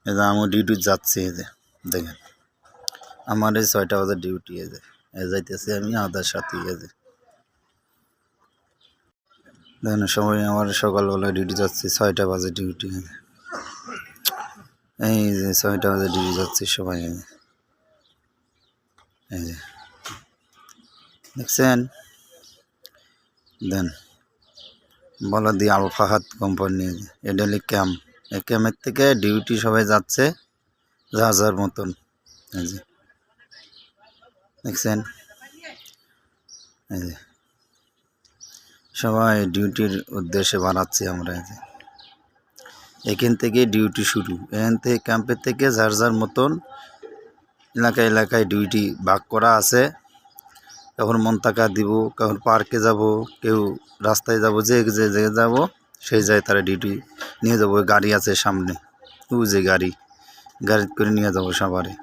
এই যে আমি ডিউটি যাচ্ছি, এই যে দেখেন আমার এই 6টা বাজে ডিউটি, এই যে যাইতেছি আমি আদার সাথে। এই যে দেখেন সবাই আমার সকালবেলা ডিউটি যাচ্ছি, 6টা বাজে ডিউটি। এই যে 6টা বাজে ডিউটি যাচ্ছি সবাই। এই যে দেখছেন, দেন বলা দি আল ফাহাদ কোম্পানি, এটা হলো ক্যাম্প। এই ক্যাম্পের থেকে ডিউটি সবাই যাচ্ছে যার যার মতন। এই যে দেখছেন, এই যে সবাই ডিউটির উদ্দেশ্যে বানাচ্ছি আমরা। এই যে এখান থেকে ডিউটি শুরু, এখান থেকে ক্যাম্পের থেকে যার যার মতন এলাকায় এলাকায় ডিউটি ভাগ করা আছে। কখন মন্তাকা দিব, কখন পার্কে যাব, কেউ রাস্তায় যাব, যে জায়গায় যাব সেই জায়গায় তারা ডিউটি নিয়ে যাবো। গাড়ি আছে সামনে, ও যে গাড়ি করে নিয়ে যাবো সবারে।